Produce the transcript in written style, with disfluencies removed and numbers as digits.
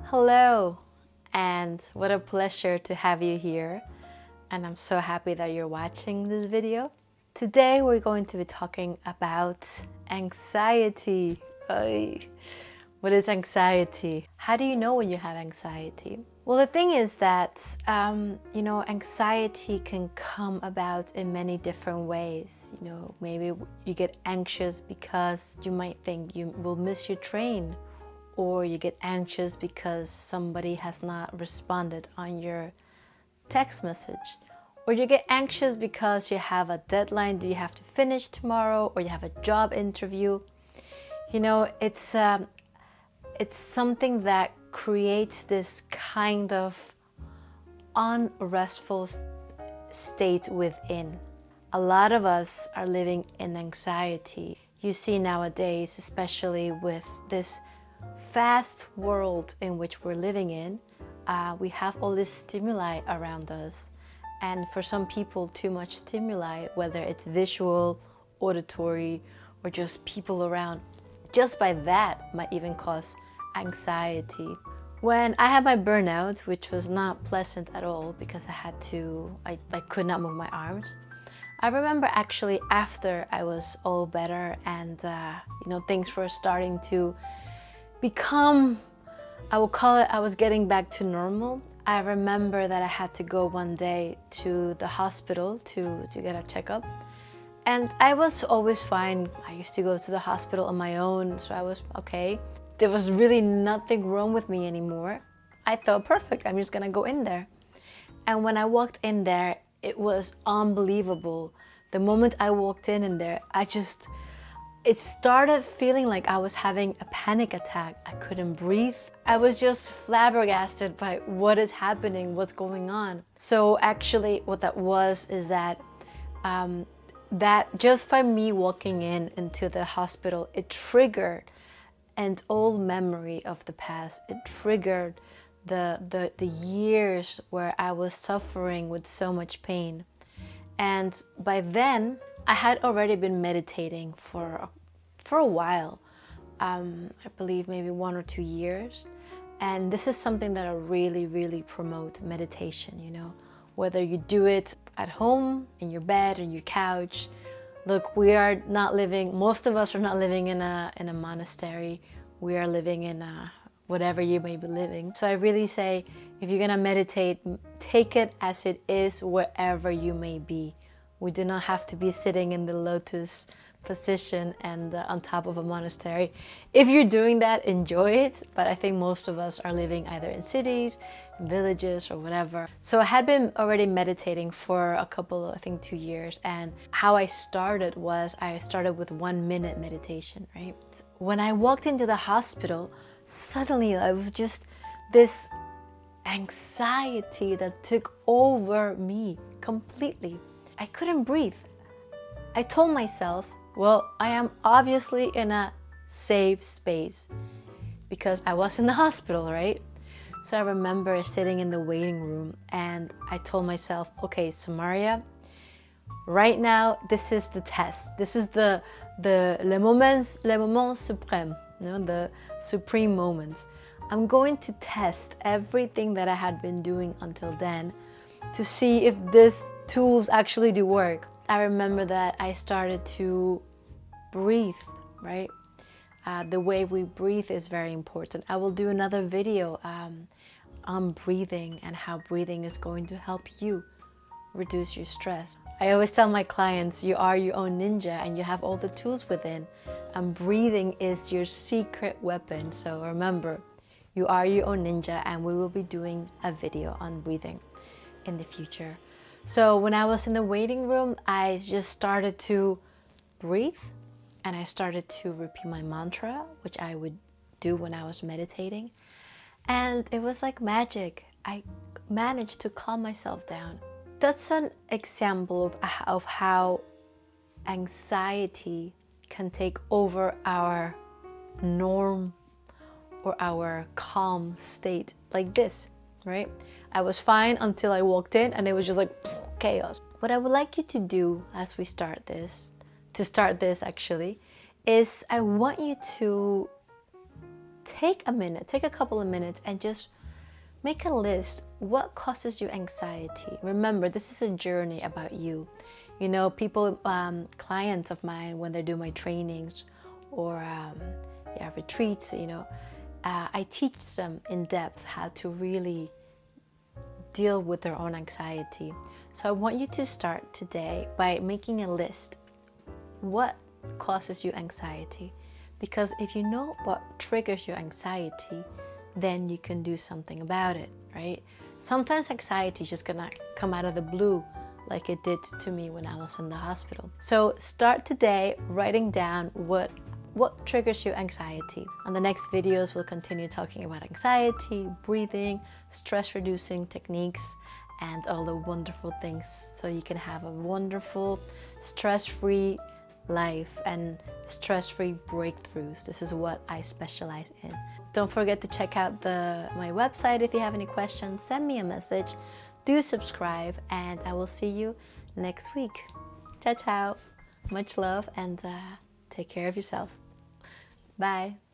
Hello, and what a pleasure to have you here. And I'm so happy that you're watching this video. Today we're going to be talking about anxiety. Ay, what is anxiety? How do you know when you have anxiety? Well, the thing is that, anxiety can come about in many different ways. Maybe you get anxious because you might think you will miss your train, or you get anxious because somebody has not responded on your text message, or you get anxious because you have a deadline that you have to finish tomorrow, or you have a job interview. It's something that creates this kind of unrestful state within. A lot of us are living in anxiety. You see nowadays, especially with this fast world in which we're living in, we have all this stimuli around us. And for some people, too much stimuli, whether it's visual, auditory, or just people around, just by that might even cause anxiety. When I had my burnout, which was not pleasant at all because I could not move my arms. I remember actually after I was all better and things were starting to become, I will call it, I was getting back to normal. I remember that I had to go one day to the hospital to get a checkup. And I was always fine. I used to go to the hospital on my own, so I was okay. There was really nothing wrong with me anymore. I thought, perfect, I'm just gonna go in there. And when I walked in there, it was unbelievable. The moment I walked in there, it started feeling like I was having a panic attack. I couldn't breathe. I was just flabbergasted by what is happening, what's going on. So actually what that was is that just by me walking into the hospital, it triggered an old memory of the past. It triggered the years where I was suffering with so much pain. And by then, I had already been meditating for a while. I believe maybe 1 or 2 years. And this is something that I really, really promote, meditation, whether you do it at home, in your bed, on your couch. Look, we are not living, most of us are not living in a monastery. We are living in whatever you may be living. So I really say, if you're gonna meditate, take it as it is wherever you may be. We do not have to be sitting in the lotus position and on top of a monastery. If you're doing that, enjoy it. But I think most of us are living either in cities, in villages, or whatever. So I had been already meditating for a couple, I think 2 years. And how I started was, I started with 1 minute meditation, right? When I walked into the hospital, suddenly I was just this anxiety that took over me completely. I couldn't breathe. I told myself, well, I am obviously in a safe space because I was in the hospital, right? So I remember sitting in the waiting room and I told myself, okay, Samaria, right now, this is the test. This is le moment suprême, the supreme moments. I'm going to test everything that I had been doing until then to see if these tools actually do work. I remember that I started to breathe, right? The way we breathe is very important. I will do another video on breathing and how breathing is going to help you reduce your stress. I always tell my clients, you are your own ninja and you have all the tools within. And breathing is your secret weapon. So remember, you are your own ninja, and we will be doing a video on breathing in the future. So when I was in the waiting room, I just started to breathe and I started to repeat my mantra, which I would do when I was meditating. And it was like magic. I managed to calm myself down. That's an example of how anxiety can take over our norm or our calm state like this, right? I was fine until I walked in and it was just like chaos. What I would like you to do as we start this, actually, is I want you to take a minute, take a couple of minutes and just make a list. What causes you anxiety? Remember, this is a journey about you. You know, people, clients of mine, when they do my trainings or retreats, you know, I teach them in depth how to really deal with their own anxiety. So I want you to start today by making a list. What causes you anxiety? Because if you know what triggers your anxiety, then you can do something about it, right? Sometimes anxiety is just gonna come out of the blue, like it did to me when I was in the hospital. So start today writing down what triggers your anxiety. On the next videos, we'll continue talking about anxiety, breathing, stress reducing techniques, and all the wonderful things so you can have a wonderful, stress-free life and stress-free breakthroughs. This is what I specialize in. Don't forget to check out my website. If you have any questions, send me a message. Do subscribe, and I will see you next week. Ciao, ciao. Much love, and take care of yourself. Bye.